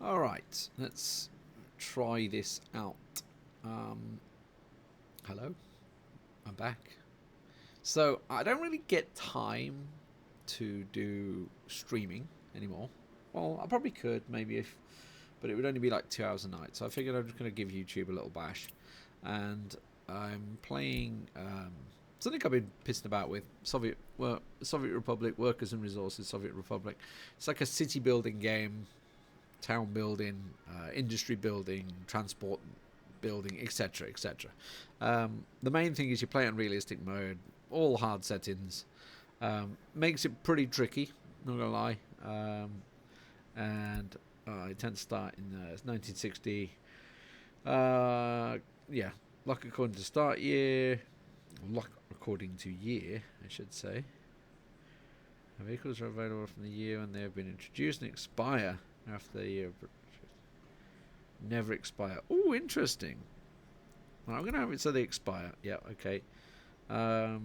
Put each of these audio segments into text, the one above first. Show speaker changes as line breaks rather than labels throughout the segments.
Alright, let's try this out. Hello, I'm back. So, I don't really get time to do streaming anymore. Well, I probably could, maybe if, but it would only be like 2 hours a night. So I figured I'm just going to give YouTube a little bash, and I'm playing something I've been pissing about with Soviet Republic Workers and Resources Soviet Republic. It's like a city building game, town building, industry building, transport building, etc., etc. The main thing is you play on realistic mode, all hard settings. Makes it pretty tricky, not gonna lie. And I tend to start in 1960. Yeah, luck according to start year, luck according to year, I should say. Vehicles are available from the year when they have been introduced and expire after the year. Never expire. Oh, interesting. Well, I'm going to have it so they expire. Yeah, okay. I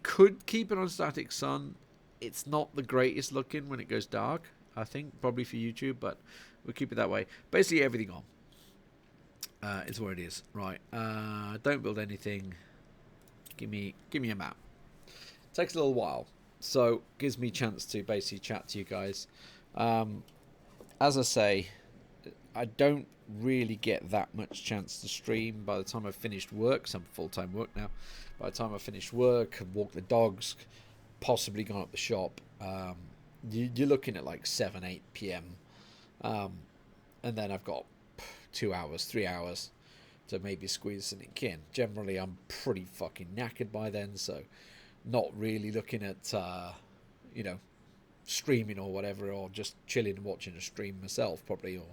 could keep it on static sun. It's not the greatest looking when it goes dark, I think, probably for YouTube, but we'll keep it that way. Basically, everything on. Is where it is. Right. Don't build anything. Give me a map. Takes a little while, so gives me a chance to basically chat to you guys. As I say, I don't really get that much chance to stream by the time I've finished work. Some full-time work now. By the time I've finished work, walk the dogs, possibly gone up the shop, you're looking at like 7, 8 p.m. And then I've got 2 hours, 3 hours to maybe squeeze something in. Generally, I'm pretty fucking knackered by then, so not really looking at, streaming or whatever, or just chilling and watching a stream myself, probably, or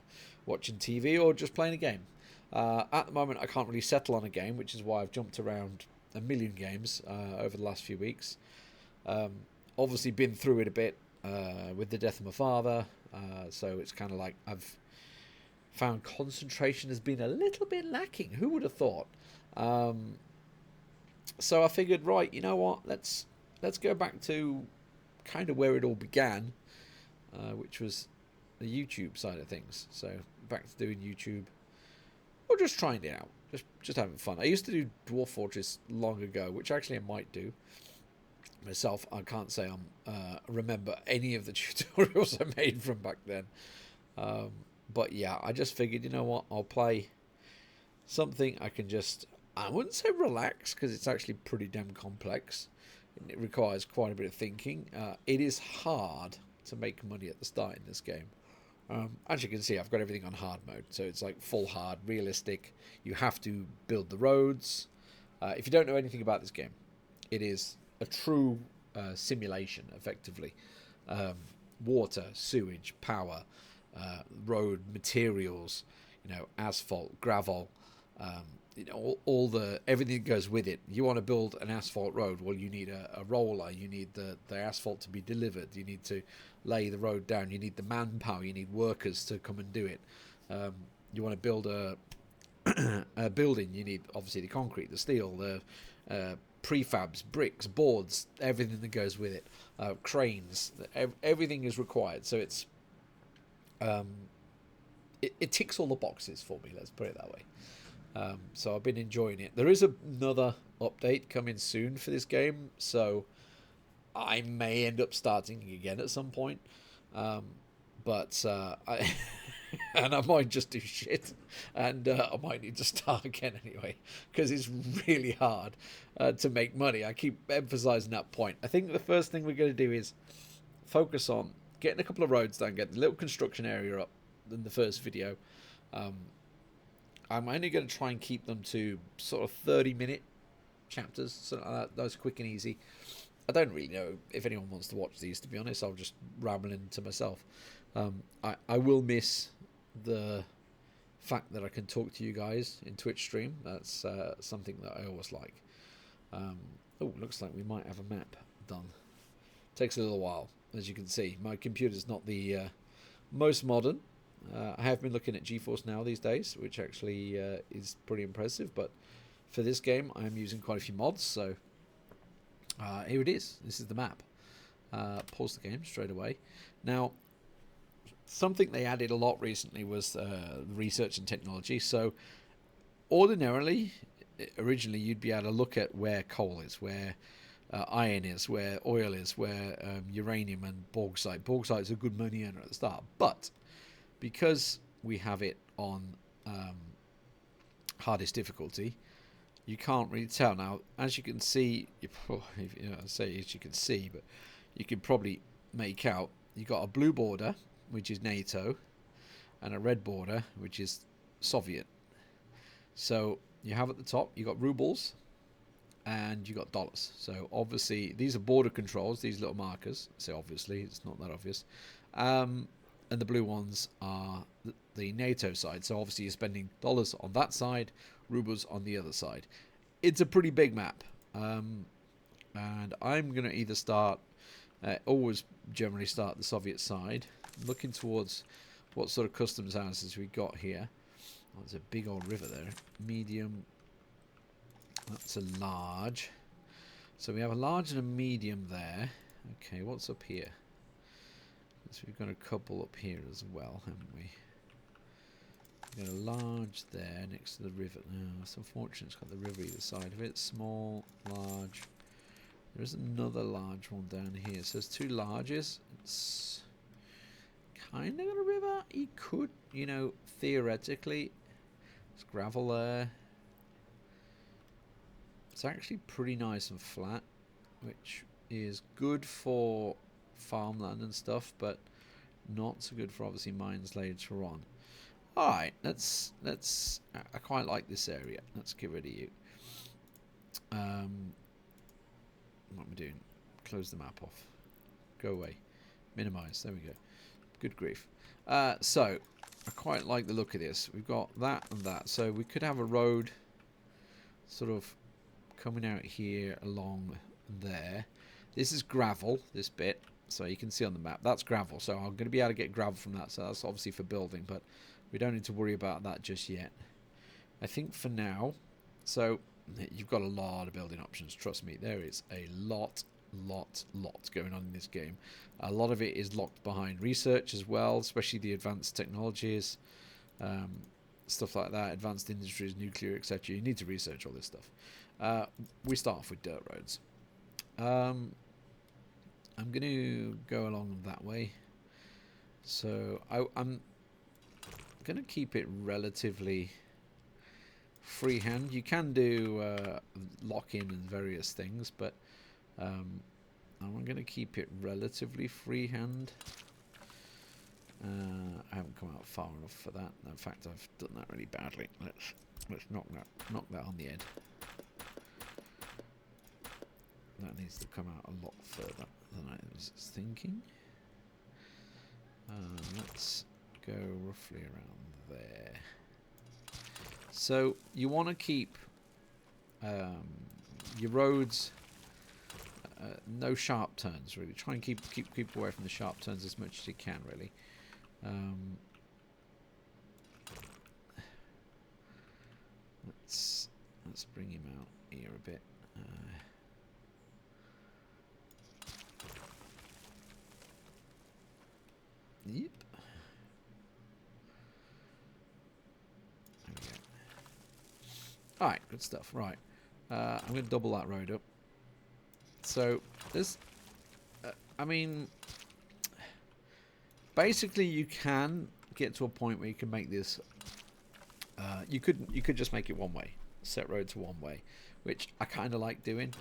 watching TV, or just playing a game. At the moment, I can't really settle on a game, which is why I've jumped around a million games over the last few weeks. Obviously, been through it a bit with the death of my father, so it's kind of like I've found concentration has been a little bit lacking. Who would have thought? So I figured, right, you know what? Let's go back to kind of where it all began, which was the YouTube side of things. So back to doing YouTube, or just trying it out, just having fun. I used to do Dwarf Fortress long ago, which actually I might do myself. I can't say I remember any of the tutorials I made from back then. But yeah, I just figured, you know what, I'll play something I can just, I wouldn't say relax, because it's actually pretty damn complex. It requires quite a bit of thinking. It is hard to make money at the start in this game. As you can see, I've got everything on hard mode, so it's like full hard, realistic. You have to build the roads. If you don't know anything about this game, it is a true simulation, effectively. Water, sewage, power, road materials, asphalt, gravel, all the everything that goes with it. You want to build an asphalt road, well, you need a roller, you need the asphalt to be delivered, you need to lay the road down, you need the manpower, you need workers to come and do it. You want to build a building, you need obviously the concrete, the steel, the prefabs, bricks, boards, everything that goes with it, cranes, everything is required. So it's it ticks all the boxes for me, let's put it that way. So I've been enjoying it. There is another update coming soon for this game, so I may end up starting again at some point. But I and I might just do shit, and I might need to start again anyway, because it's really hard to make money. I keep emphasizing that point. I think the first thing we're going to do is focus on getting a couple of roads done, get the little construction area up in the first video. I'm only going to try and keep them to sort of 30-minute chapters, so that's quick and easy. I don't really know if anyone wants to watch these, to be honest. I'll just ramble into myself. I will miss the fact that I can talk to you guys in Twitch stream. That's something that I always like. Looks like we might have a map done. Takes a little while, as you can see. My computer's not the most modern. I have been looking at GeForce Now these days, which actually is pretty impressive. But for this game, I am using quite a few mods. So here it is. This is the map. Pause the game straight away. Now, something they added a lot recently was research and technology. So ordinarily, originally, you'd be able to look at where coal is, where iron is, where oil is, where uranium and bauxite. Bauxite is a good money earner at the start, but because we have it on hardest difficulty, you can't really tell. Now, as you can see, say as you can see, but you can probably make out, you got a blue border, which is NATO, and a red border, which is Soviet. So you have at the top, you got rubles, and you got dollars. So obviously, these are border controls, these little markers. So obviously, it's not that obvious. And the blue ones are the NATO side. So obviously, you're spending dollars on that side, rubles on the other side. It's a pretty big map. And I'm going to either start, always generally start the Soviet side, looking towards what sort of customs houses we got here. Oh, there's a big old river there. Medium. That's a large. So we have a large and a medium there. Okay, what's up here? So we've got a couple up here as well, haven't we? We've got a large there next to the river. No, it's unfortunate it's got the river either side of it. Small, large. There's another large one down here. So there's two larges. It's kind of got a river. You could, theoretically. There's gravel there. It's actually pretty nice and flat, which is good for farmland and stuff, but not so good for obviously mines later on. Alright, let's I quite like this area. Let's get rid of you. What am I doing? Close the map off. Go away. Minimize. There we go. Good grief. So I quite like the look of this. We've got that and that. So we could have a road sort of coming out here along there. This is gravel, this bit. So you can see on the map, that's gravel. So I'm going to be able to get gravel from that. So that's obviously for building, but we don't need to worry about that just yet. I think for now, so you've got a lot of building options. Trust me, there is a lot going on in this game. A lot of it is locked behind research as well, especially the advanced technologies, stuff like that, advanced industries, nuclear, etc. You need to research all this stuff. We start off with dirt roads. I'm going to go along that way. So I'm going to keep it relatively freehand. You can do lock-in and various things, but I'm going to keep it relatively freehand. I haven't come out far enough for that. In fact, I've done that really badly. Let's knock that on the head. That needs to come out a lot further than I was thinking. Let's go roughly around there. So you want to keep your roads no sharp turns, really. Try and keep away from the sharp turns as much as you can, really. Let's bring him out here a bit. Yep. There we go. Alright, good stuff. Right. I'm going to double that road up. So, there's... I mean... Basically, you can get to a point where you can make this... you could just make it one way. Set road to one way. Which I kind of like doing.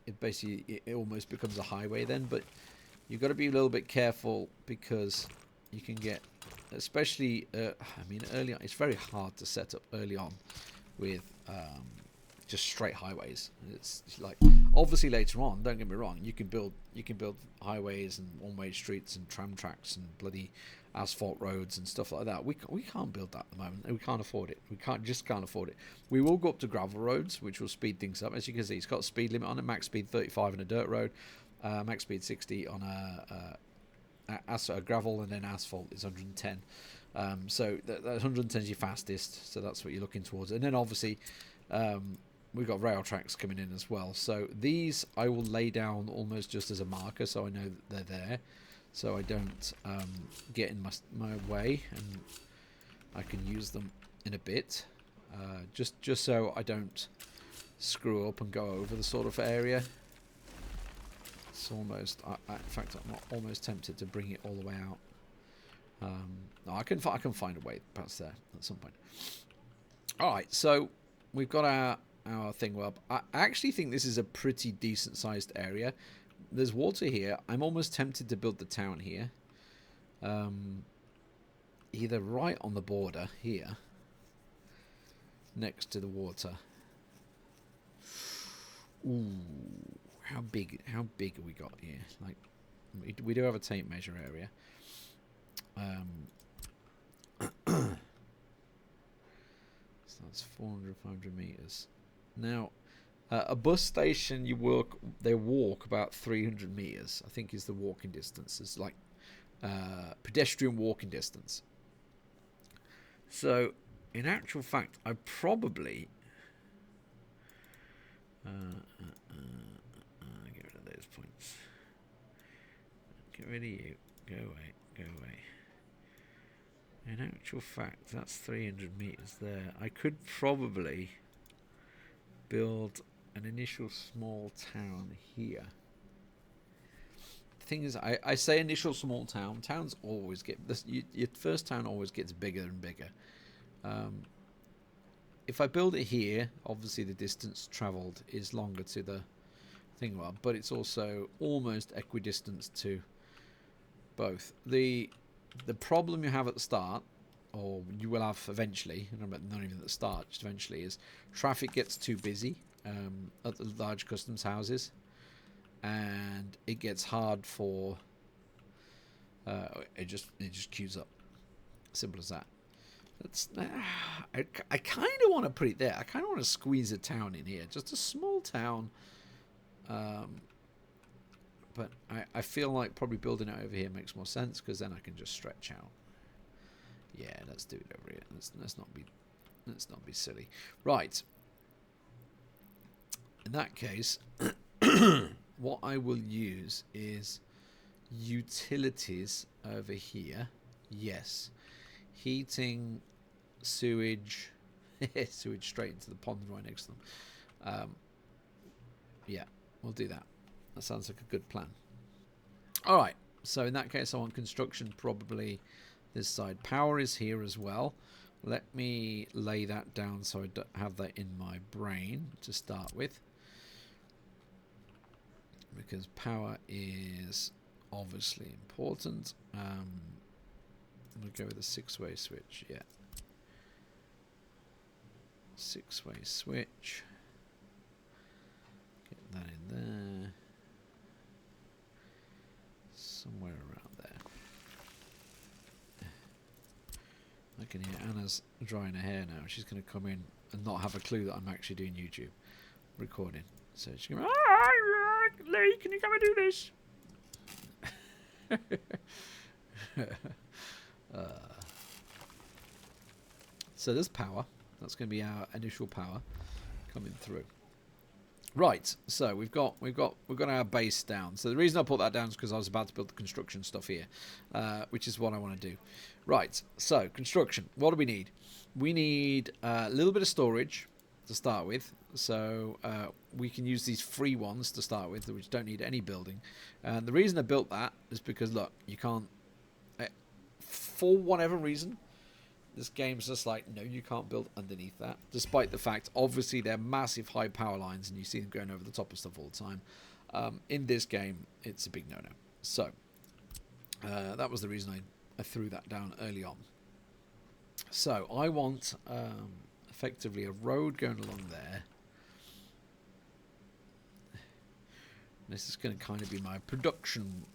It basically... It almost becomes a highway then, but... You've got to be a little bit careful because you can get, especially, I mean, early on, it's very hard to set up early on with just straight highways. It's like, obviously later on, don't get me wrong, you can build highways and one-way streets and tram tracks and bloody asphalt roads and stuff like that. We can't build that at the moment. We can't afford it. We just can't afford it. We will go up to gravel roads, which will speed things up. As you can see, it's got a speed limit on it, max speed 35 on a dirt road. Max speed 60 on a gravel, and then asphalt is 110. So that 110 is your fastest, so that's what you're looking towards. And then obviously we've got rail tracks coming in as well. So these I will lay down almost just as a marker, so I know that they're there. so I don't get in my way, and I can use them in a bit, just so I don't screw up and go over the sort of area. It's almost, in fact, I'm almost tempted to bring it all the way out. No, I can find a way past there at some point. All right, so we've got our thing up. I actually think this is a pretty decent sized area. There's water here. I'm almost tempted to build the town here. Either right on the border here, next to the water. Ooh, how big have we got here? Like, we do have a tape measure area. So that's 400, 500 meters. Now, a bus station, they walk about 300 meters. I think is the walking distance. It's like pedestrian walking distance. So, in actual fact, I probably get rid of those points. Get rid of you. Go away. Go away. In actual fact, that's 300 meters there. I could probably build an initial small town here. The thing is, I say initial small town. Towns always get this. Your first town always gets bigger and bigger. If I build it here, obviously the distance travelled is longer to the thing, but it's also almost equidistant to both. The problem you have at the start, or you will have eventually, not even at the start, just eventually, is traffic gets too busy at the large customs houses, and it gets hard for it just queues up. Simple as that. I kind of want to put it there. I kind of want to squeeze a town in here, just a small town. But I feel like probably building it over here makes more sense, because then I can just stretch out. Yeah, let's do it over here. Let's not be silly. Right. In that case, what I will use is utilities over here. Yes. Heating, sewage, sewage straight into the pond right next to them. Yeah, we'll do that. That sounds like a good plan. All right, so in that case, I want construction probably this side. Power is here as well. Let me lay that down so I don't have that in my brain to start with, because power is obviously important. We'll go with a 6-way switch. Yeah, 6-way switch. Get that in there. Somewhere around there. I can hear Anna's drying her hair now. She's going to come in and not have a clue that I'm actually doing YouTube recording. So she's going to go, Lee, can you come and do this? So there's power. That's going to be our initial power coming through. Right, so we've got our base down. So the reason I put that down is because I was about to build the construction stuff here, which is what I want to do. Right, so construction. What do we need? We need a little bit of storage to start with. So we can use these free ones to start with, which don't need any building. And the reason I built that is because, look, you can't, for whatever reason, this game's just like, no, you can't build underneath that. Despite the fact, obviously, they're massive high power lines and you see them going over the top of stuff all the time. In this game, it's a big no-no. So, that was the reason I threw that down early on. So, I want effectively a road going along there. This is going to kind of be my production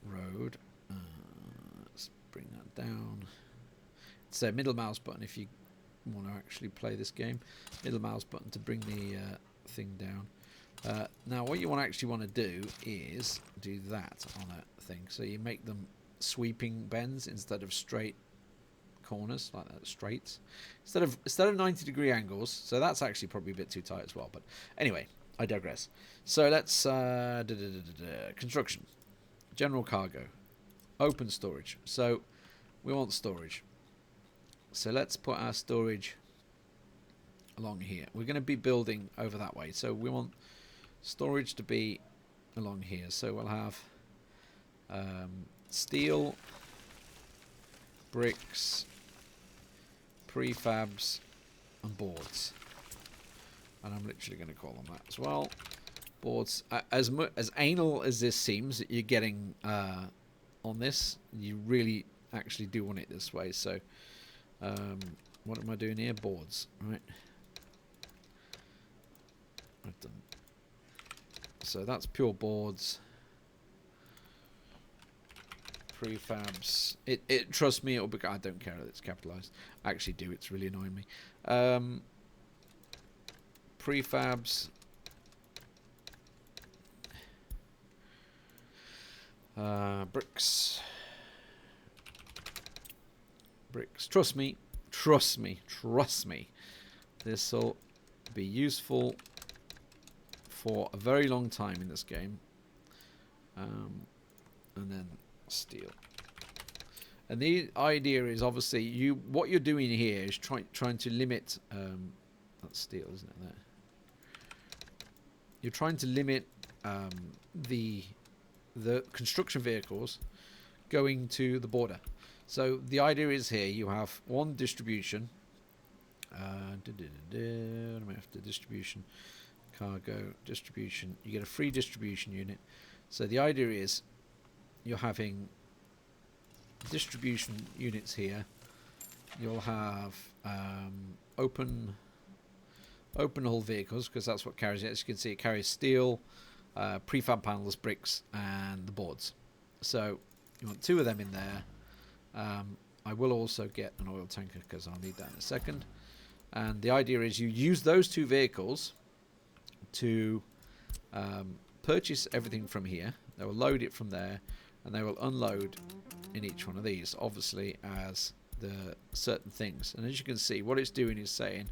road. Let's bring that down. It's a middle mouse button if you want to actually play this game. Middle mouse button to bring the thing down. Now, what you actually want to do is do that on a thing. So you make them sweeping bends instead of straight corners, like that, straights. Instead of 90-degree angles. So that's actually probably a bit too tight as well. But anyway, I digress. So let's construction. general cargo, open storage. So we want storage. So let's put our storage along here. We're going to be building over that way, so we want storage to be along here. So we'll have steel, bricks, prefabs, and boards. And I'm literally going to call them that as well. Boards. As anal as this seems that you're getting on this, you really actually do want it this way. So what am I doing here? Boards, right? I've done. So that's pure boards. Prefabs. It trust me, it'll be. I don't care that it's capitalized. I actually do. It's really annoying me. Prefabs. Bricks. Bricks. Trust me. Trust me. Trust me. This will be useful for a very long time in this game. And then steel. And the idea is obviously what you're doing here is trying to limit. That's steel, isn't it? There. You're trying to limit the construction vehicles going to the border. So the idea is here you have one distribution. After distribution, cargo distribution. You get a free distribution unit. So the idea is you're having distribution units here. You'll have open hull vehicles, because that's what carries it. As you can see, it carries steel, prefab panels, bricks, and the boards. So you want 2 of them in there. I will also get an oil tanker because I'll need that in a second. And the idea is you use those 2 vehicles to purchase everything from here. They will load it from there, and they will unload in each one of these, obviously, as the certain things. And as you can see, what it's doing is saying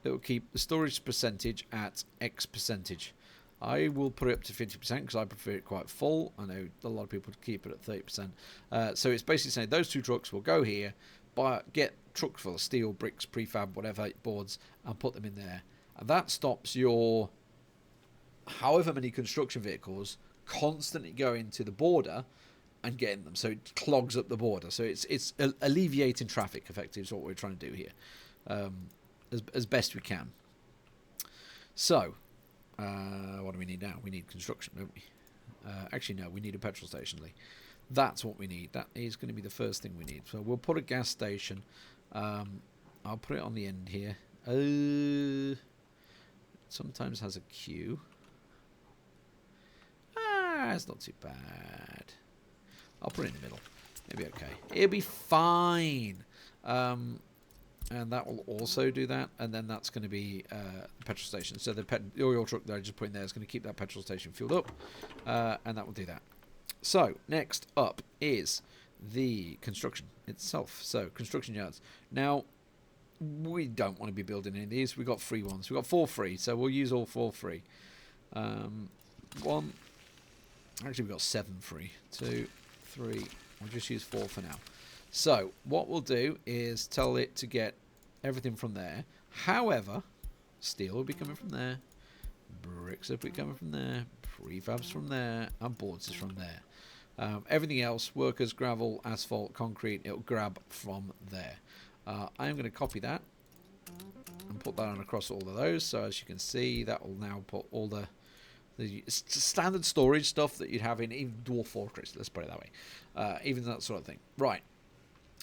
it will keep the storage percentage at X percentage. I will put it up to 50% because I prefer it quite full. I know a lot of people keep it at 30%. So it's basically saying those 2 trucks will go here, get trucks full of steel, bricks, prefab, whatever, boards, and put them in there. And that stops your however many construction vehicles constantly going to the border and getting them. So it clogs up the border. So it's alleviating traffic, effectively, is what we're trying to do here, as best we can. So what do we need now? We need construction, don't we? Actually, no, we need a petrol station, Lee. That's what we need. That is going to be the first thing we need. So we'll put a gas station. I'll put it on the end here. Sometimes has a queue. It's not too bad. I'll put it in the middle. It'll be okay. It'll be fine. And that will also do that. And then that's going to be the petrol station. So the oil truck that I just put in there is going to keep that petrol station filled up. And that will do that. So next up is the construction itself. So construction yards. Now, we don't want to be building any of these. We've got free ones. We've got 4 free. So we'll use all 4 free. Actually, we've got 7 free. 2, 3. We'll just use 4 for now. So what we'll do is tell it to get everything from there. However, steel will be coming from there. Bricks will be coming from there. Prefabs from there. And boards is from there. Everything else, workers, gravel, asphalt, concrete, it'll grab from there. I'm going to copy that and put that on across all of those. So as you can see, that will now put all the standard storage stuff that you'd have in even Dwarf Fortress, let's put it that way. Even that sort of thing. Right.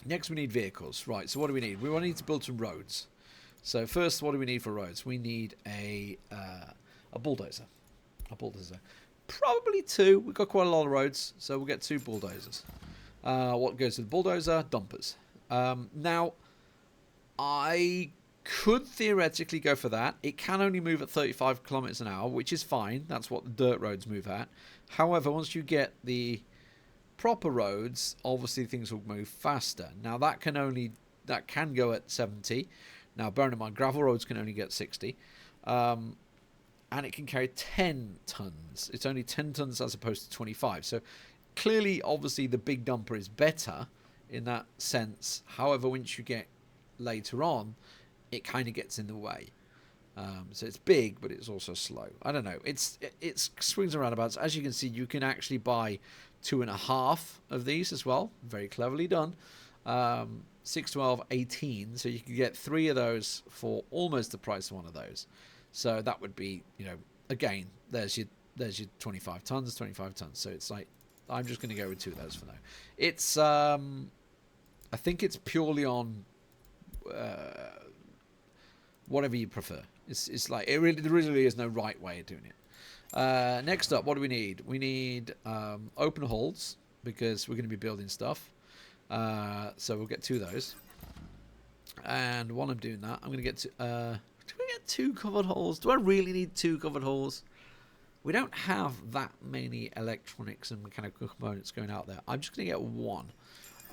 Next we need vehicles. Right, so what do we need? We want to need to build some roads. So first, what do we need for roads? We need a bulldozer. A bulldozer. Probably 2. We've got quite a lot of roads, so we'll get 2 bulldozers. What goes with the bulldozer? Dumpers. Now, I could theoretically go for that. It can only move at 35 kilometers an hour, which is fine. That's what the dirt roads move at. However, once you get the proper roads, obviously things will move faster. Now that can go at 70. Now bearing in mind, gravel roads can only get 60. And it can carry 10 tons. It's only 10 tons as opposed to 25. So clearly, obviously, the big dumper is better in that sense. However, once you get later on, it kind of gets in the way. So it's big, but it's also slow. I don't know. It swings and roundabouts. As you can see, you can actually buy 2.5 of these as well. Very cleverly done. 6, 12, 18. So you can get 3 of those for almost the price of one of those. So that would be, again, there's your 25 tons, 25 tons. So it's like, I'm just going to go with 2 of those for now. It's, I think it's purely on whatever you prefer. It's like, there really is no right way of doing it. Next up, what do we need? We need open hulls, because we're going to be building stuff. So we'll get 2 of those. And while I'm doing that, I'm going to get to... do we get 2 covered hulls? Do I really need 2 covered hulls? We don't have that many electronics and mechanical components going out there. I'm just going to get 1.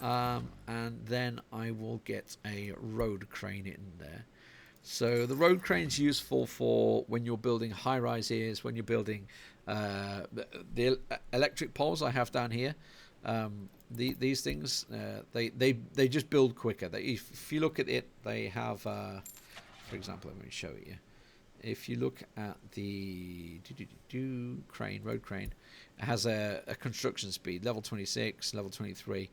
And then I will get a road crane in there. So the road crane is useful for when you're building high rises, when you're building the electric poles I have down here. These things, they just build quicker. If you look at it, they have, for example, let me show it you. If you look at the road crane, it has a construction speed, level 26, level 23.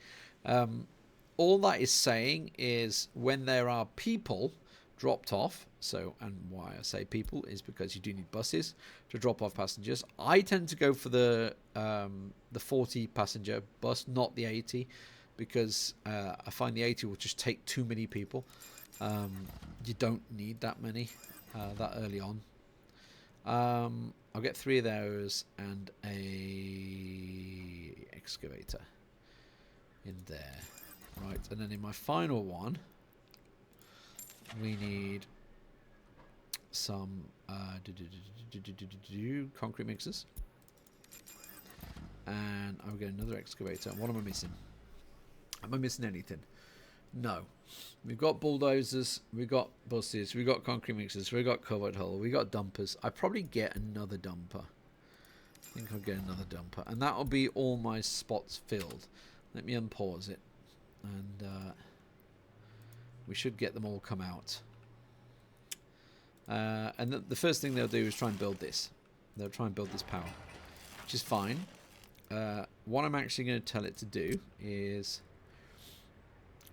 All that is saying is when there are people dropped off, and why I say people is because you do need buses to drop off passengers. I tend to go for the 40 passenger bus, not the 80, because I find the 80 will just take too many people. You don't need that many that early on. I'll get 3 of those and a excavator in there, right? And then in my final one, we need some concrete mixers, and I'll get another excavator. What am I missing? Am I missing anything? No. We've got bulldozers, we've got buses, we've got concrete mixers, we've got covered hull, we've got dumpers. I probably get another dumper. I think I'll get another dumper, and that'll be all my spots filled. Let me unpause it, and we should get them all come out. And the first thing they'll do is try and build this. They'll try and build this power, which is fine. What I'm actually going to tell it to do is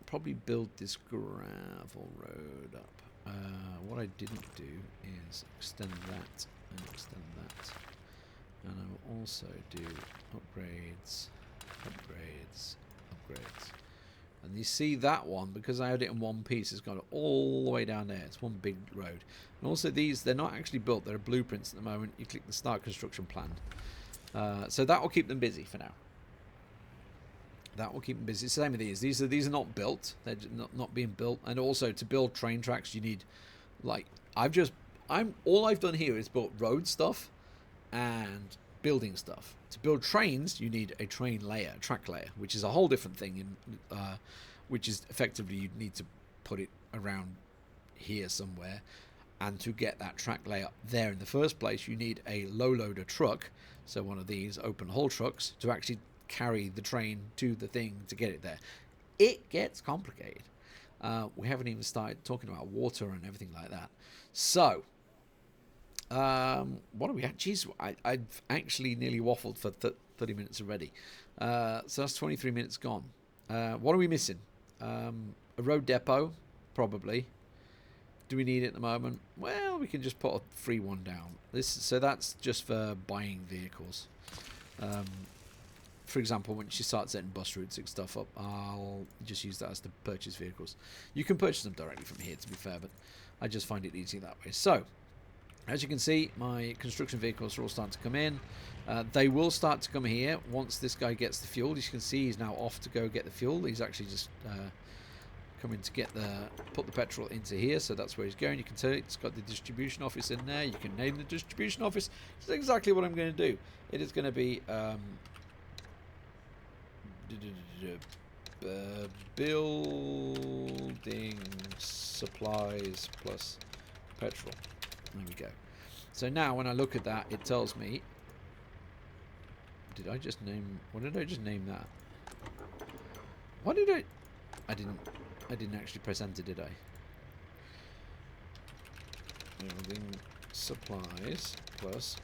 probably build this gravel road up. What I didn't do is extend that and extend that. And I will also do upgrades, upgrades, upgrades. And you see that one, because I had it in one piece, it's gone all the way down there. It's one big road. And also these, they're not actually built. They're blueprints at the moment. You click the start construction plan. So that will keep them busy for now. That will keep them busy. Same with these. These are not built. They're not being built. And also to build train tracks, you need, like, all I've done here is built road stuff and building stuff. To build trains, you need a train layer, track layer, which is a whole different thing. Which is effectively you need to put it around here somewhere, and to get that track layer there in the first place, you need a low loader truck. So one of these open haul trucks to actually carry the train to the thing to get it there. It gets complicated. We haven't even started talking about water and everything like that. So what are we at? Jeez, I've actually nearly waffled for 30 minutes already. So that's 23 minutes gone. What are we missing? A road depot, probably. Do we need it at the moment? Well, we can just put a free one down. So that's just for buying vehicles. For example, when you start setting bus routes and stuff up, I'll just use that as to purchase vehicles. You can purchase them directly from here, to be fair, but I just find it easy that way. So, as you can see, my construction vehicles are all starting to come in. They will start to come here once this guy gets the fuel. As you can see, he's now off to go get the fuel. He's actually just coming to put the petrol into here, so that's where he's going. You can tell it's got the distribution office in there. You can name the distribution office. It's exactly what I'm going to do. It is going to be building supplies plus petrol. There we go. So now when I look at that, it tells me Did I just name... What did I just name that? Why did I... I didn't actually press enter, did I? Building supplies plus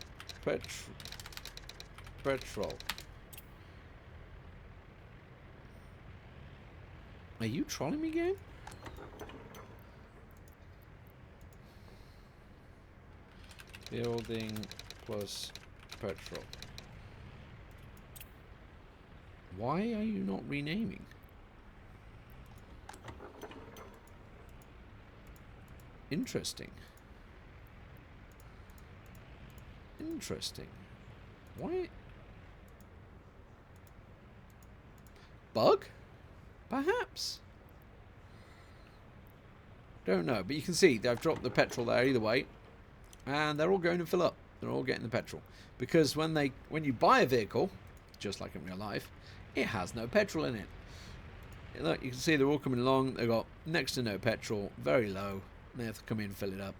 petrol. Are you trolling me, game? Building plus petrol. Why are you not renaming? Interesting. Interesting. Why? Bug? Perhaps. Don't know, but you can see they've dropped the petrol there either way, and they're all going to fill up. They're all getting the petrol because when you buy a vehicle, just like in real life, it has no petrol in it. Look, you can see they're all coming along. They've got next to no petrol, very low. They have to come in and fill it up,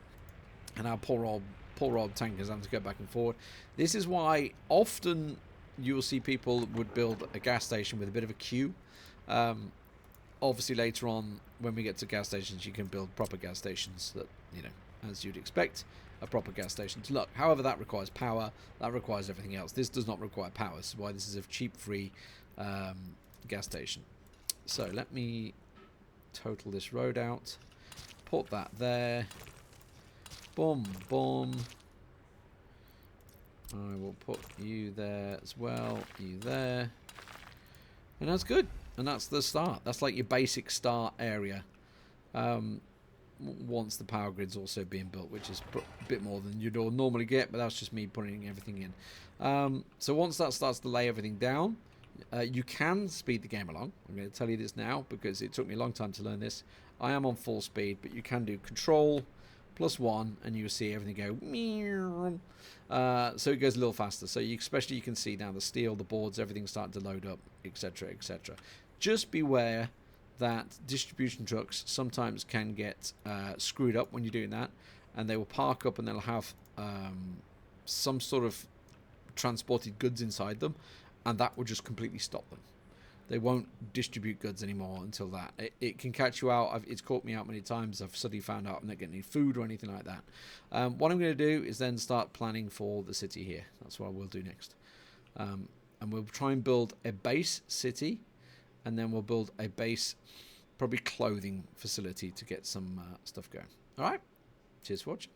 and our poor old tankers having to go back and forward. This is why often you will see people would build a gas station with a bit of a queue. Obviously later on when we get to gas stations you can build proper gas stations that, you know, as you'd expect a proper gas station to look. However, that requires power, that requires everything else. This does not require power. This is why this is a cheap free gas station. So let me total this road out, put that there, boom boom. I will put you there as well, you there, and that's good. And that's the start. That's like your basic start area. Once the power grid's also being built, which is a bit more than you'd all normally get, but that's just me putting everything in. So once that starts to lay everything down, you can speed the game along. I'm going to tell you this now because it took me a long time to learn this. I am on full speed, but you can do Control +1 and you'll see everything go meow. So it goes a little faster. So especially you can see now the steel, the boards, everything's starting to load up, etc., etc. Just beware that distribution trucks sometimes can get screwed up when you're doing that, and they will park up and they'll have some sort of transported goods inside them, and that will just completely stop them. They won't distribute goods anymore until that. It can catch you out. It's caught me out many times. I've suddenly found out I'm not getting any food or anything like that. What I'm going to do is then start planning for the city here. That's what we'll do next. And we'll try and build a base city, and then we'll build a base, probably clothing facility to get some stuff going. All right? Cheers for watching.